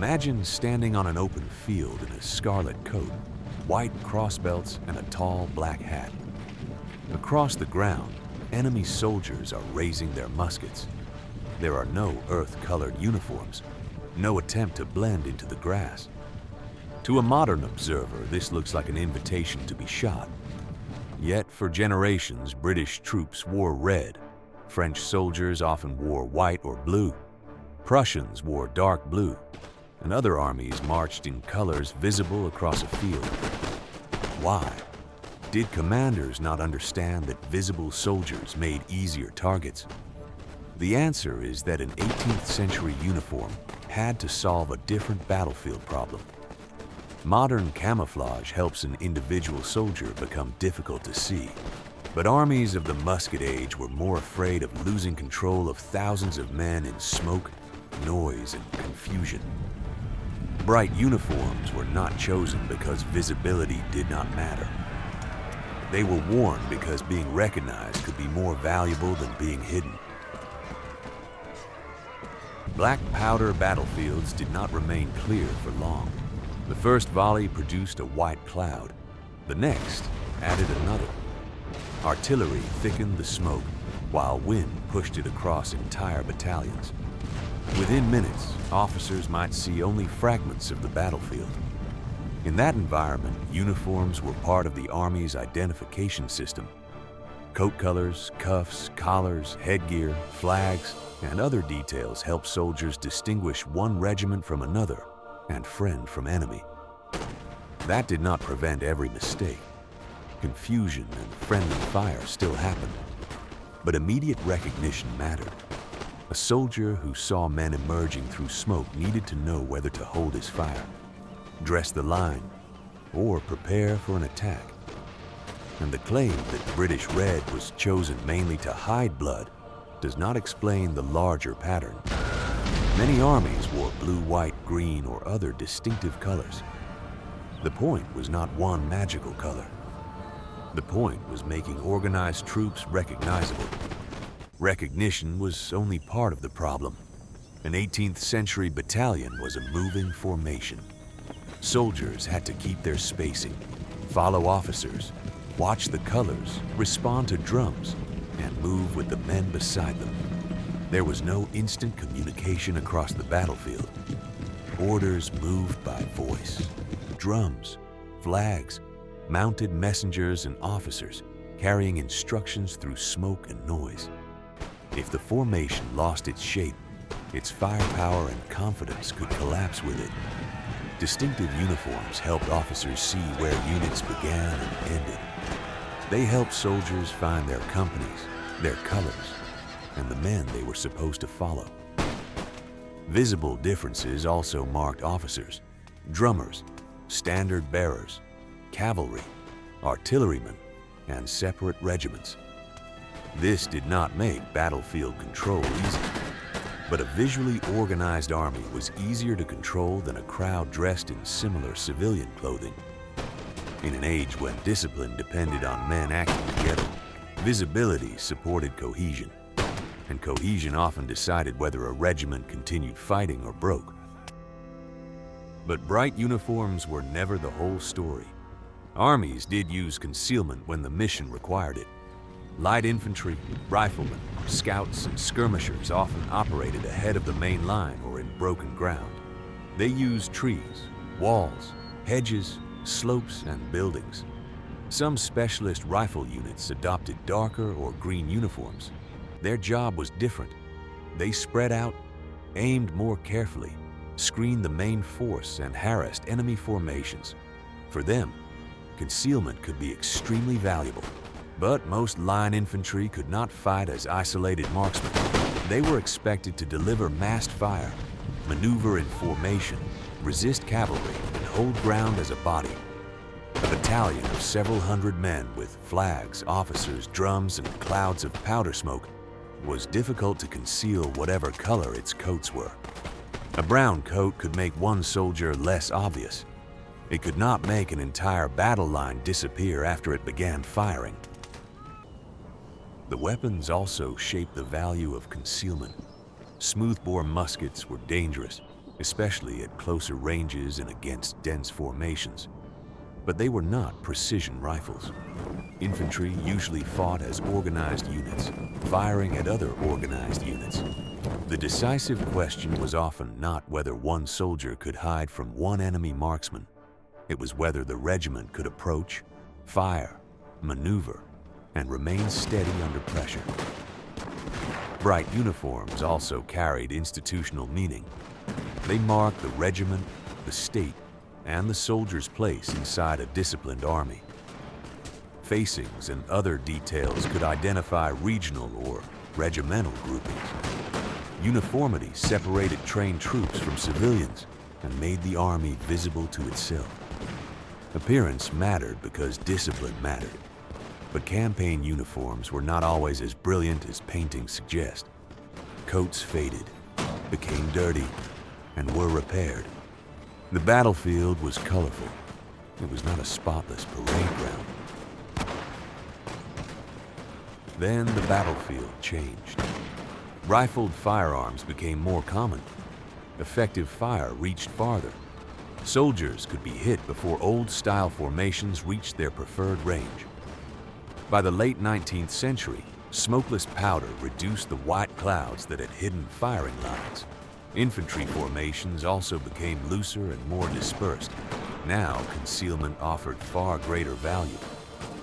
Imagine standing on an open field in a scarlet coat, white crossbelts, and a tall black hat. Across the ground, enemy soldiers are raising their muskets. There are no earth-colored uniforms, no attempt to blend into the grass. To a modern observer, this looks like an invitation to be shot. Yet, for generations, British troops wore red. French soldiers often wore white or blue. Prussians wore dark blue, and other armies marched in colors visible across a field. Why? Did commanders not understand that visible soldiers made easier targets? The answer is that an 18th century uniform had to solve a different battlefield problem. Modern camouflage helps an individual soldier become difficult to see, but armies of the musket age were more afraid of losing control of thousands of men in smoke, noise, and confusion. Bright uniforms were not chosen because visibility did not matter. They were worn because being recognized could be more valuable than being hidden. Black powder battlefields did not remain clear for long. The first volley produced a white cloud. The next added another. Artillery thickened the smoke, while wind pushed it across entire battalions. Within minutes, officers might see only fragments of the battlefield. In that environment, uniforms were part of the Army's identification system. Coat colors, cuffs, collars, headgear, flags, and other details helped soldiers distinguish one regiment from another and friend from enemy. That did not prevent every mistake. Confusion and friendly fire still happened, but immediate recognition mattered. A soldier who saw men emerging through smoke needed to know whether to hold his fire, dress the line, or prepare for an attack. And the claim that British red was chosen mainly to hide blood does not explain the larger pattern. Many armies wore blue, white, green, or other distinctive colors. The point was not one magical color. The point was making organized troops recognizable. Recognition was only part of the problem. An 18th century battalion was a moving formation. Soldiers had to keep their spacing, follow officers, watch the colors, respond to drums, and move with the men beside them. There was no instant communication across the battlefield. Orders moved by voice. Drums, flags, mounted messengers and officers carrying instructions through smoke and noise. If the formation lost its shape, its firepower and confidence could collapse with it. Distinctive uniforms helped officers see where units began and ended. They helped soldiers find their companies, their colors, and the men they were supposed to follow. Visible differences also marked officers, drummers, standard bearers, cavalry, artillerymen, and separate regiments. This did not make battlefield control easy, but a visually organized army was easier to control than a crowd dressed in similar civilian clothing. In an age when discipline depended on men acting together, visibility supported cohesion, and cohesion often decided whether a regiment continued fighting or broke. But bright uniforms were never the whole story. Armies did use concealment when the mission required it. Light infantry, riflemen, scouts, and skirmishers often operated ahead of the main line or in broken ground. They used trees, walls, hedges, slopes, and buildings. Some specialist rifle units adopted darker or green uniforms. Their job was different. They spread out, aimed more carefully, screened the main force, and harassed enemy formations. For them, concealment could be extremely valuable. But most line infantry could not fight as isolated marksmen. They were expected to deliver massed fire, maneuver in formation, resist cavalry, and hold ground as a body. A battalion of several hundred men with flags, officers, drums, and clouds of powder smoke was difficult to conceal whatever color its coats were. A brown coat could make one soldier less obvious. It could not make an entire battle line disappear after it began firing. The weapons also shaped the value of concealment. Smoothbore muskets were dangerous, especially at closer ranges and against dense formations. But they were not precision rifles. Infantry usually fought as organized units, firing at other organized units. The decisive question was often not whether one soldier could hide from one enemy marksman. It was whether the regiment could approach, fire, maneuver, and remain steady under pressure. Bright uniforms also carried institutional meaning. They marked the regiment, the state, and the soldier's place inside a disciplined army. Facings and other details could identify regional or regimental groupings. Uniformity separated trained troops from civilians and made the army visible to itself. Appearance mattered because discipline mattered. But campaign uniforms were not always as brilliant as paintings suggest. Coats faded, became dirty, and were repaired. The battlefield was colorful. It was not a spotless parade ground. Then the battlefield changed. Rifled firearms became more common. Effective fire reached farther. Soldiers could be hit before old-style formations reached their preferred range. By the late 19th century, smokeless powder reduced the white clouds that had hidden firing lines. Infantry formations also became looser and more dispersed. Now, concealment offered far greater value.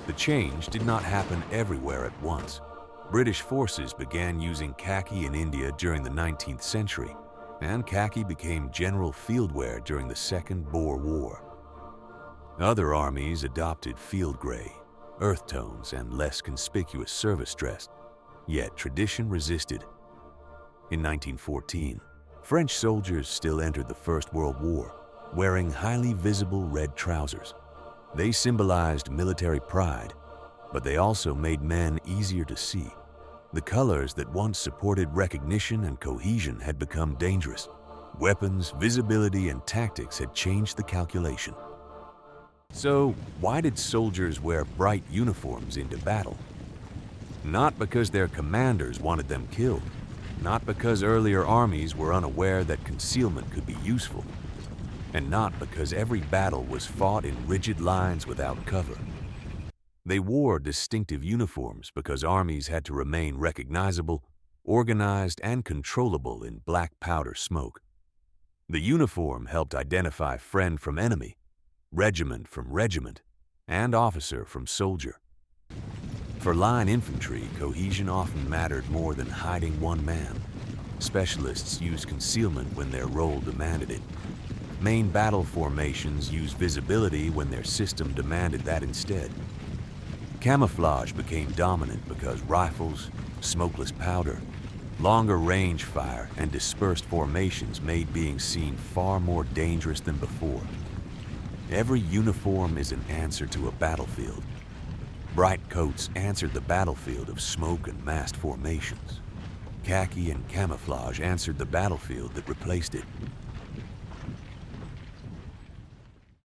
The change did not happen everywhere at once. British forces began using khaki in India during the 19th century, and khaki became general field wear during the Second Boer War. Other armies adopted field gray, earth tones, and less conspicuous service dress, yet tradition resisted. In 1914, French soldiers still entered the First World War, wearing highly visible red trousers. They symbolized military pride, but they also made men easier to see. The colors that once supported recognition and cohesion had become dangerous. Weapons, visibility, and tactics had changed the calculation. So, why did soldiers wear bright uniforms into battle? Not because their commanders wanted them killed, not because earlier armies were unaware that concealment could be useful, and not because every battle was fought in rigid lines without cover. They wore distinctive uniforms because armies had to remain recognizable, organized, and controllable in black powder smoke. The uniform helped identify friend from enemy, regiment from regiment, and officer from soldier. For line infantry, cohesion often mattered more than hiding one man. Specialists used concealment when their role demanded it. Main battle formations used visibility when their system demanded that instead. Camouflage became dominant because rifles, smokeless powder, longer range fire, and dispersed formations made being seen far more dangerous than before. Every uniform is an answer to a battlefield. Bright coats answered the battlefield of smoke and massed formations. Khaki and camouflage answered the battlefield that replaced it.